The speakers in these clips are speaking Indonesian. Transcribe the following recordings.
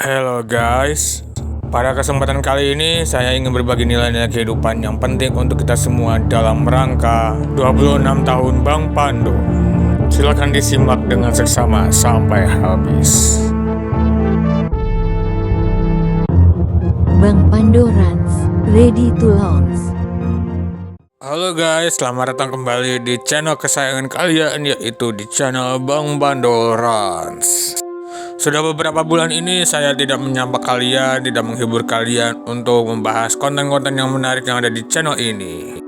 Hello guys, pada kesempatan kali ini saya ingin berbagi nilai-nilai kehidupan yang penting untuk kita semua dalam rangka 26 tahun Bang Pando. Silakan disimak dengan seksama sampai habis. Bang Pando Runs, ready to launch. Halo guys, selamat datang kembali di channel kesayangan kalian, yaitu di channel Bang Pando Runs. Sudah beberapa bulan ini saya tidak menyapa kalian, tidak menghibur kalian untuk membahas konten-konten yang menarik yang ada di channel ini.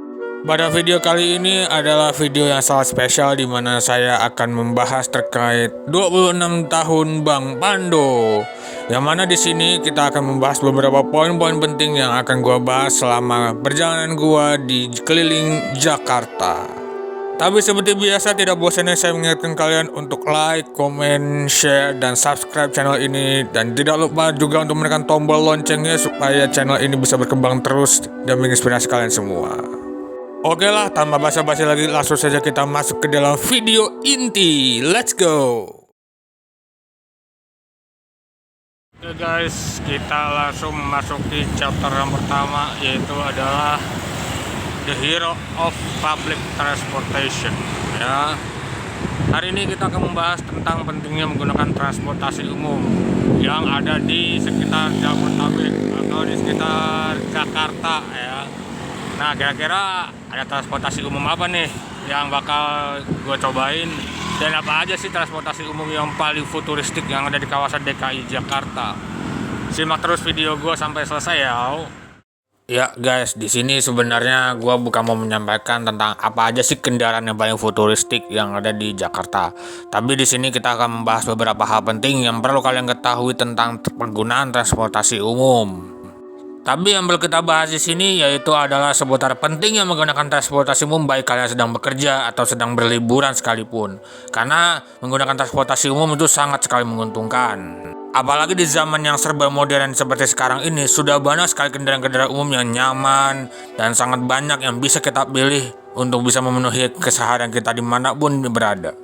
Pada video kali ini adalah video yang sangat spesial di mana saya akan membahas terkait 26 tahun Bang Pando. Yang mana di sini kita akan membahas beberapa poin-poin penting yang akan gua bahas selama perjalanan gua di keliling Jakarta. Tapi seperti biasa, tidak bosannya saya mengingatkan kalian untuk like, comment, share, dan subscribe channel ini. Dan tidak lupa juga untuk menekan tombol loncengnya supaya channel ini bisa berkembang terus dan menginspirasi kalian semua. Oke lah, tanpa basa-basi lagi, langsung saja kita masuk ke dalam video inti. Let's go! Oke guys, kita langsung memasuki chapter yang pertama, yaitu adalah The Hero of Public Transportation. Ya, hari ini kita akan membahas tentang pentingnya menggunakan transportasi umum yang ada di sekitar Jabodetabek atau di sekitar Jakarta. Ya, nah kira-kira ada transportasi umum apa nih yang bakal gue cobain, dan apa aja sih transportasi umum yang paling futuristik yang ada di kawasan DKI Jakarta? Simak terus video gue sampai selesai ya. Ya guys, di sini sebenarnya gue bukan mau menyampaikan tentang apa aja sih kendaraan yang paling futuristik yang ada di Jakarta. Tapi di sini kita akan membahas beberapa hal penting yang perlu kalian ketahui tentang penggunaan transportasi umum. Tapi yang perlu kita bahas di sini yaitu adalah seputar pentingnya menggunakan transportasi umum baik kalian sedang bekerja atau sedang berliburan sekalipun. Karena menggunakan transportasi umum itu sangat sekali menguntungkan. Apalagi di zaman yang serba modern seperti sekarang ini, sudah banyak sekali kendaraan-kendaraan umum yang nyaman dan sangat banyak yang bisa kita pilih untuk bisa memenuhi keseharian kita dimanapun berada.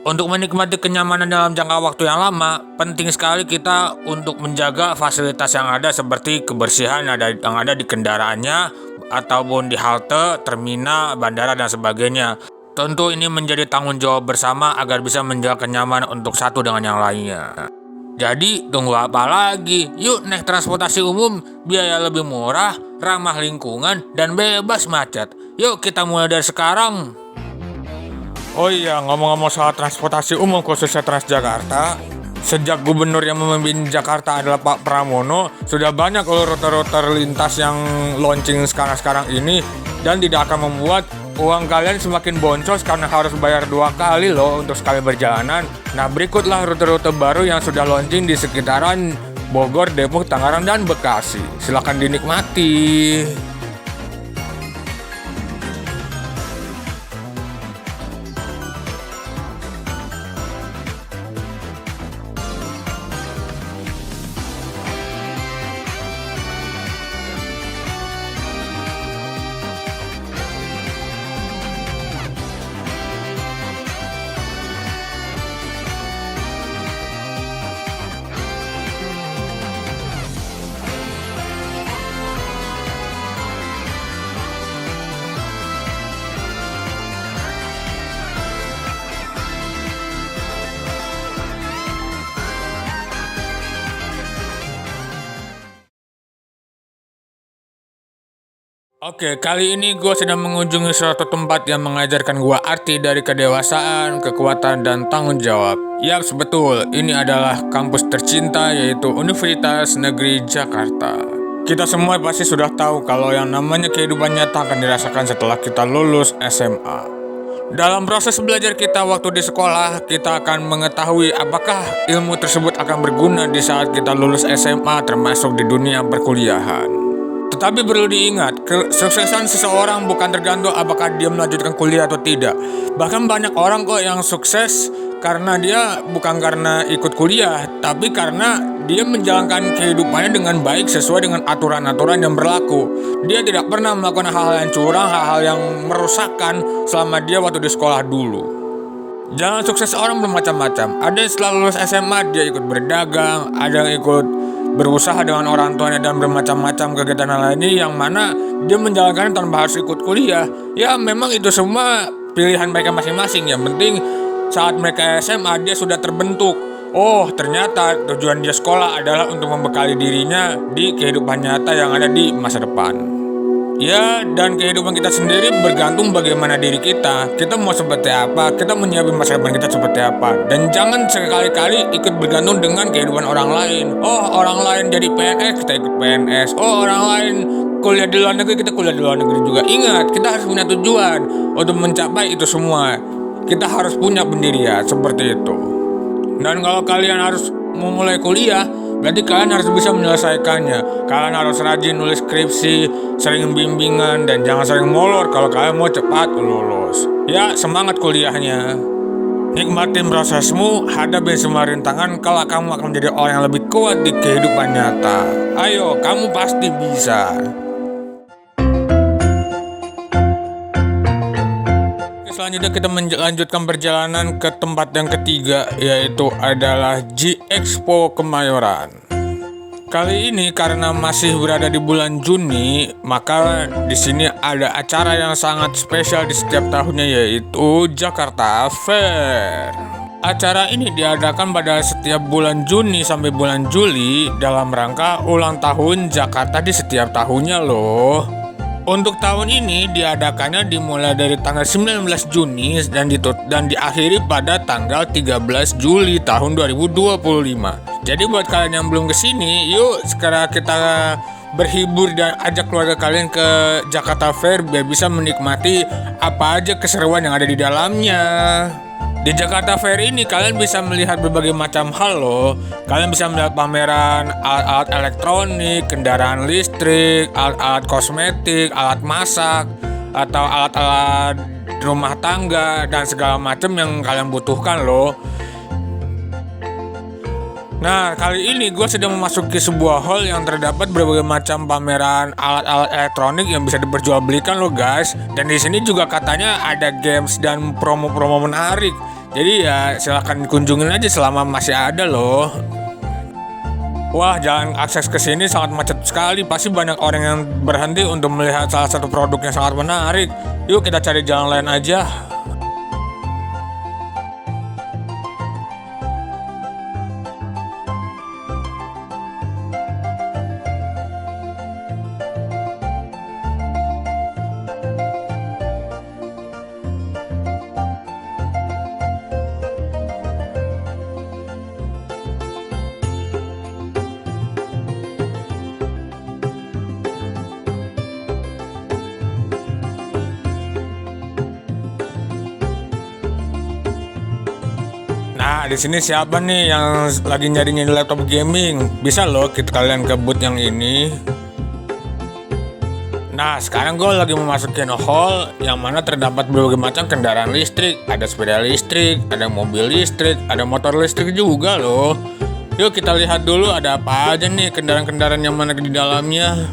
Untuk menikmati kenyamanan dalam jangka waktu yang lama, penting sekali kita untuk menjaga fasilitas yang ada seperti kebersihan yang ada di kendaraannya ataupun di halte, terminal, bandara, dan sebagainya. Tentu ini menjadi tanggung jawab bersama agar bisa menjaga kenyamanan untuk satu dengan yang lainnya. Jadi tunggu apa lagi? Yuk naik transportasi umum, biaya lebih murah, ramah lingkungan, dan bebas macet. Yuk kita mulai dari sekarang. Oh iya, ngomong-ngomong soal transportasi umum khususnya Transjakarta, sejak gubernur yang memimpin Jakarta adalah Pak Pramono, sudah banyak rute-rute lintas yang launching sekarang ini, dan tidak akan membuat uang kalian semakin boncos karena harus bayar 2 kali loh untuk sekali perjalanan. Nah, berikutlah rute-rute baru yang sudah launching di sekitaran Bogor, Depok, Tangerang, dan Bekasi. Silakan dinikmati. Oke, kali ini gue sedang mengunjungi suatu tempat yang mengajarkan gue arti dari kedewasaan, kekuatan, dan tanggung jawab. Yap, betul, ini adalah kampus tercinta yaitu Universitas Negeri Jakarta. Kita semua pasti sudah tahu kalau yang namanya kehidupan nyata akan dirasakan setelah kita lulus SMA. Dalam proses belajar kita waktu di sekolah, kita akan mengetahui apakah ilmu tersebut akan berguna di saat kita lulus SMA termasuk di dunia perkuliahan. Tetapi perlu diingat, kesuksesan seseorang bukan tergantung apakah dia melanjutkan kuliah atau tidak. Bahkan banyak orang kok yang sukses karena dia bukan karena ikut kuliah, tapi karena dia menjalankan kehidupannya dengan baik sesuai dengan aturan-aturan yang berlaku. Dia tidak pernah melakukan hal-hal yang curang, hal-hal yang merusakkan selama dia waktu di sekolah dulu. Jalan sukses orang bermacam-macam. Ada yang setelah lulus SMA dia ikut berdagang, ada yang ikut berusaha dengan orang tuanya dan bermacam-macam kegiatan lainnya yang mana dia menjalankan tanpa harus ikut kuliah. Ya memang itu semua pilihan mereka masing-masing. Yang penting saat mereka SMA dia sudah terbentuk. Oh ternyata tujuan dia sekolah adalah untuk membekali dirinya di kehidupan nyata yang ada di masa depan. Ya, dan kehidupan kita sendiri bergantung bagaimana diri kita. Kita mau seperti apa, kita menyiapkan masa depan kita seperti apa. Dan jangan sekali-kali ikut bergantung dengan kehidupan orang lain. Oh, orang lain jadi PNS, kita ikut PNS. Oh, orang lain kuliah di luar negeri, kita kuliah di luar negeri juga. Ingat, kita harus punya tujuan untuk mencapai itu semua. Kita harus punya pendirian, seperti itu. Dan kalau kalian harus memulai kuliah, berarti kalian harus bisa menyelesaikannya. Kalian harus rajin nulis skripsi, sering bimbingan, dan jangan sering molor kalau kalian mau cepat lulus. Ya, semangat kuliahnya. Nikmatin prosesmu, hadapi semua rintangan kalau kamu akan menjadi orang yang lebih kuat di kehidupan nyata. Ayo, kamu pasti bisa. Selanjutnya kita melanjutkan perjalanan ke tempat yang ketiga, yaitu adalah G-Expo Kemayoran. Kali ini karena masih berada di bulan Juni, maka di sini ada acara yang sangat spesial di setiap tahunnya, yaitu Jakarta Fair. Acara ini diadakan pada setiap bulan Juni sampai bulan Juli dalam rangka ulang tahun Jakarta di setiap tahunnya loh. Untuk tahun ini diadakannya dimulai dari tanggal 19 Juni dan diakhiri pada tanggal 13 Juli tahun 2025. Jadi buat kalian yang belum kesini, yuk sekarang kita berhibur dan ajak keluarga kalian ke Jakarta Fair biar bisa menikmati apa aja keseruan yang ada di dalamnya. Di Jakarta Fair ini kalian bisa melihat berbagai macam hal loh. Kalian bisa melihat pameran alat-alat elektronik, kendaraan listrik, alat-alat kosmetik, alat masak, atau alat-alat rumah tangga, dan segala macam yang kalian butuhkan loh. Nah, kali ini gue sedang memasuki sebuah hall yang terdapat berbagai macam pameran alat-alat elektronik yang bisa diperjualbelikan loh guys. Dan di sini juga katanya ada games dan promo-promo menarik. Jadi ya silahkan kunjungin aja selama masih ada loh. Wah, jalan akses ke sini sangat macet sekali. Pasti banyak orang yang berhenti untuk melihat salah satu produk yang sangat menarik. Yuk kita cari jalan lain aja. Nah, di sini siapa nih yang lagi nyari-nyari laptop gaming? Bisa loh kalian ke booth yang ini. Nah, sekarang gue lagi memasukin hall yang mana terdapat berbagai macam kendaraan listrik. Ada sepeda listrik, ada mobil listrik, ada motor listrik juga loh. Yuk kita lihat dulu ada apa aja nih kendaraan-kendaraan yang mana di dalamnya.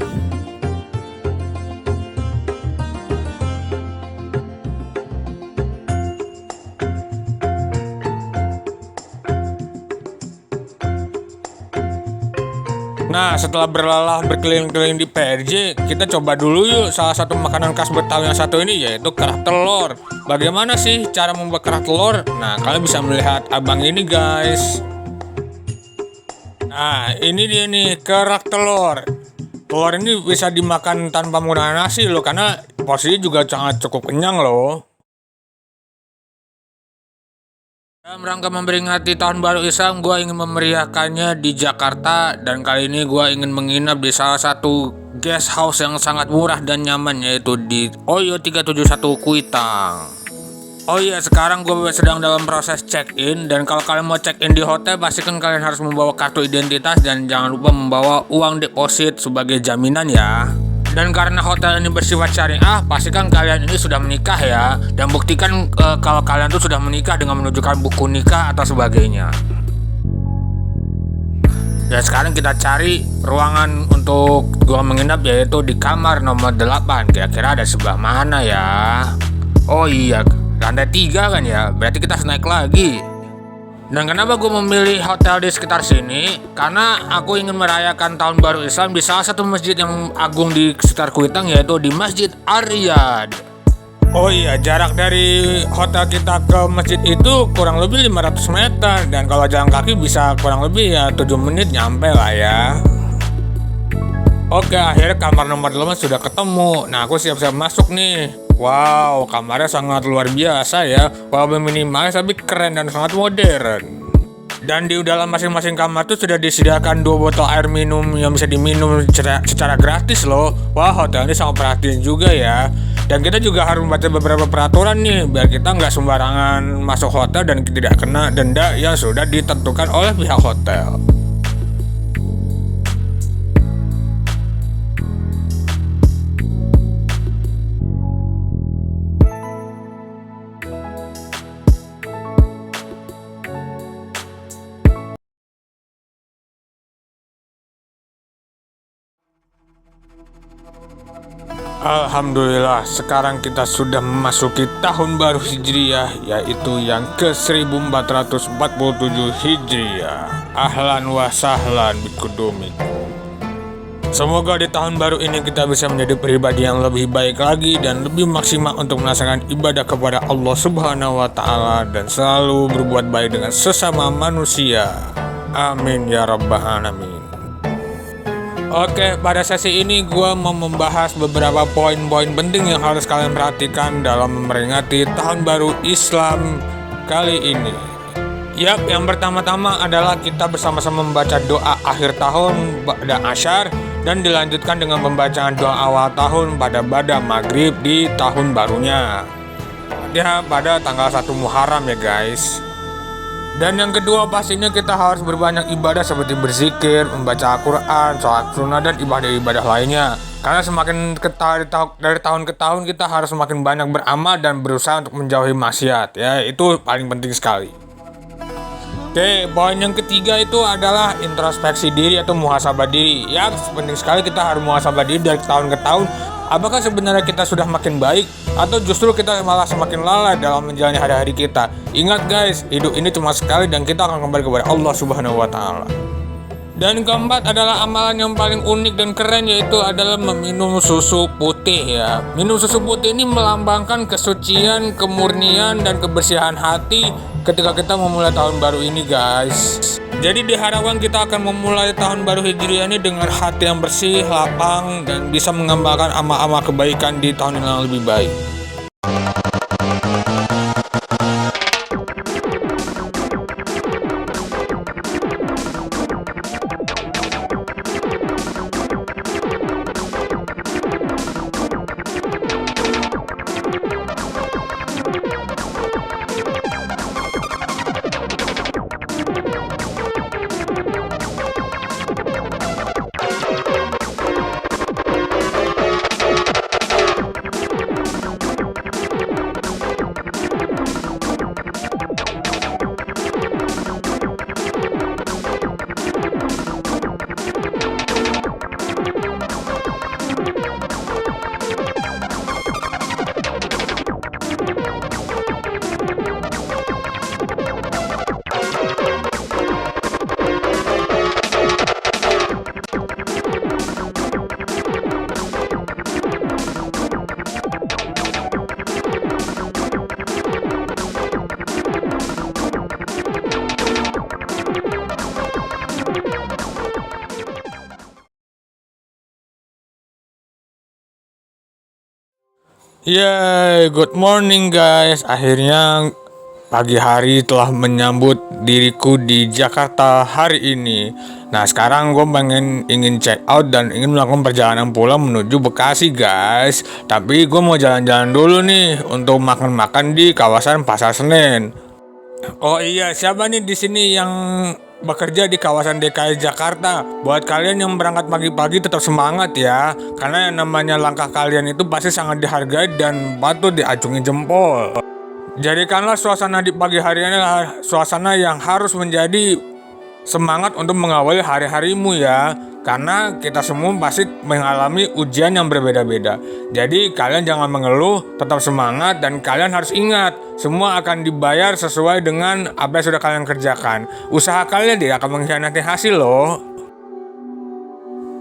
Nah, setelah berlelah berkeliling-keliling di PRJ, kita coba dulu yuk salah satu makanan khas Betawi yang satu ini, yaitu kerak telur. Bagaimana sih cara membuat kerak telur? Nah, kalian bisa melihat abang ini guys. Nah, ini dia nih kerak telur. Telur ini bisa dimakan tanpa menggunakan nasi loh, karena porsinya juga sangat cukup kenyang loh. Dalam rangka memperingati tahun baru Islam, gue ingin memeriahkannya di Jakarta. Dan kali ini gue ingin menginap di salah satu guest house yang sangat murah dan nyaman, yaitu di Oyo 371 Kuitang. Oh iya, sekarang gue sedang dalam proses check-in. Dan kalau kalian mau check-in di hotel, pastikan kalian harus membawa kartu identitas. Dan jangan lupa membawa uang deposit sebagai jaminan ya. Dan karena hotel ini bersifat syariah, pastikan kalian ini sudah menikah ya. Dan buktikan kalau kalian tuh sudah menikah dengan menunjukkan buku nikah atau sebagainya. Dan sekarang kita cari ruangan untuk gua menginap, yaitu di kamar nomor 8. Kira-kira ada sebelah mana ya? Oh iya, lantai 3 kan ya. Berarti kita harus naik lagi. Dan kenapa gue memilih hotel di sekitar sini? Karena aku ingin merayakan tahun baru Islam di salah satu masjid yang agung di sekitar Kuitang, yaitu di Masjid Ar-Riyadh. Oh iya, jarak dari hotel kita ke masjid itu kurang lebih 500 meter. Dan kalau jalan kaki bisa kurang lebih ya 7 menit nyampe lah ya. Oke, akhirnya kamar nomor 8 sudah ketemu. Nah, aku siap-siap masuk nih. Wow, kamarnya sangat luar biasa ya. Walaupun minimalis tapi keren dan sangat modern. Dan di dalam masing-masing kamar tuh sudah disediakan 2 botol air minum yang bisa diminum secara gratis loh. Wah, hotel ini sangat perhatian juga ya. Dan kita juga harus membaca beberapa peraturan nih, biar kita nggak sembarangan masuk hotel dan tidak kena denda yang sudah ditentukan oleh pihak hotel. Alhamdulillah, sekarang kita sudah memasuki tahun baru Hijriah, yaitu yang ke-1447 Hijriah. Ahlan wa sahlan bikudumikum. Semoga di tahun baru ini kita bisa menjadi pribadi yang lebih baik lagi dan lebih maksimal untuk melaksanakan ibadah kepada Allah Subhanahu wa Ta'ala dan selalu berbuat baik dengan sesama manusia. Amin ya rabbal alamin. Oke, pada sesi ini gue mau membahas beberapa poin-poin penting yang harus kalian perhatikan dalam memperingati tahun baru Islam kali ini. Yap, yang pertama-tama adalah kita bersama-sama membaca doa akhir tahun pada asyar dan dilanjutkan dengan pembacaan doa awal tahun pada maghrib di tahun barunya. Ya, pada tanggal 1 Muharram ya guys. Dan yang kedua pastinya kita harus berbanyak ibadah seperti berzikir, membaca Al-Quran, sholat sunnah, dan ibadah-ibadah lainnya. Karena semakin dari tahun ke tahun kita harus semakin banyak beramal dan berusaha untuk menjauhi maksiat. Ya, itu paling penting sekali. Oke, poin yang ketiga itu adalah introspeksi diri atau muhasabah diri. Ya, penting sekali kita harus muhasabah diri dari tahun ke tahun. Apakah sebenarnya kita sudah makin baik atau justru kita malah semakin lalai dalam menjalani hari-hari kita? Ingat guys, hidup ini cuma sekali dan kita akan kembali kepada Allah Subhanahu wa Ta'ala. Dan keempat adalah amalan yang paling unik dan keren, yaitu adalah meminum susu putih ya. Minum susu putih ini melambangkan kesucian, kemurnian, dan kebersihan hati ketika kita memulai tahun baru ini guys. Jadi diharapkan kita akan memulai tahun baru Hijriah ini dengan hati yang bersih, lapang, dan bisa mengembangkan amal-amal kebaikan di tahun yang lebih baik. Yeay, good morning guys. Akhirnya pagi hari telah menyambut diriku di Jakarta hari ini. Nah, sekarang gue ingin check out dan ingin melakukan perjalanan pulang menuju Bekasi guys. Tapi gue mau jalan-jalan dulu nih untuk makan-makan di kawasan Pasar Senen. Oh iya, siapa nih di sini yang bekerja di kawasan DKI Jakarta? Buat kalian yang berangkat pagi-pagi tetap semangat ya, karena yang namanya langkah kalian itu pasti sangat dihargai dan patut diacungi jempol. Jadikanlah suasana di pagi hari ini adalah suasana yang harus menjadi semangat untuk mengawali hari-harimu ya. Karena kita semua pasti mengalami ujian yang berbeda-beda. Jadi kalian jangan mengeluh, tetap semangat, dan kalian harus ingat, semua akan dibayar sesuai dengan apa yang sudah kalian kerjakan. Usaha kalian tidak akan mengkhianati hasil loh.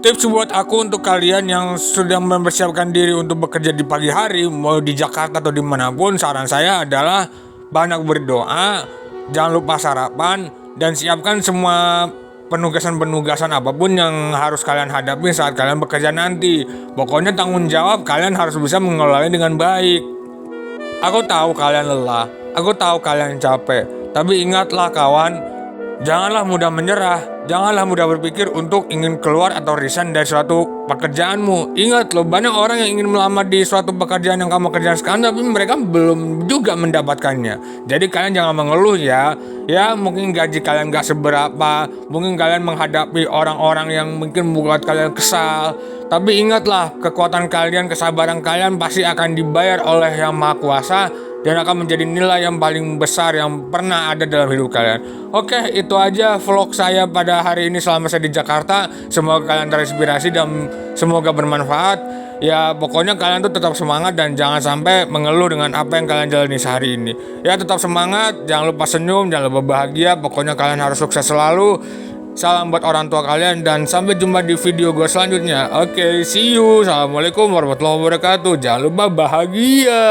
Tips buat aku untuk kalian yang sudah mempersiapkan diri untuk bekerja di pagi hari, mau di Jakarta atau dimanapun, saran saya adalah banyak berdoa, jangan lupa sarapan, dan siapkan semua penugasan-penugasan apapun yang harus kalian hadapi saat kalian bekerja nanti. Pokoknya tanggung jawab kalian harus bisa mengelolanya dengan baik. Aku tahu kalian lelah, aku tahu kalian capek, tapi ingatlah kawan, janganlah mudah menyerah, janganlah mudah berpikir untuk ingin keluar atau resign dari suatu pekerjaanmu. Ingat loh, banyak orang yang ingin melamar di suatu pekerjaan yang kamu kerjakan sekarang, tapi mereka belum juga mendapatkannya. Jadi kalian jangan mengeluh ya. Ya mungkin gaji kalian gak seberapa, mungkin kalian menghadapi orang-orang yang mungkin membuat kalian kesal. Tapi ingatlah, kekuatan kalian, kesabaran kalian pasti akan dibayar oleh Yang Maha Kuasa, dan akan menjadi nilai yang paling besar yang pernah ada dalam hidup kalian. Oke, itu aja vlog saya pada hari ini selama saya di Jakarta. Semoga kalian terinspirasi dan semoga bermanfaat. Ya pokoknya kalian tuh tetap semangat dan jangan sampai mengeluh dengan apa yang kalian jalani sehari ini. Ya tetap semangat, jangan lupa senyum, jangan lupa bahagia. Pokoknya kalian harus sukses selalu. Salam buat orang tua kalian dan sampai jumpa di video gue selanjutnya. Oke, see you. Assalamualaikum warahmatullahi wabarakatuh. Jangan lupa bahagia.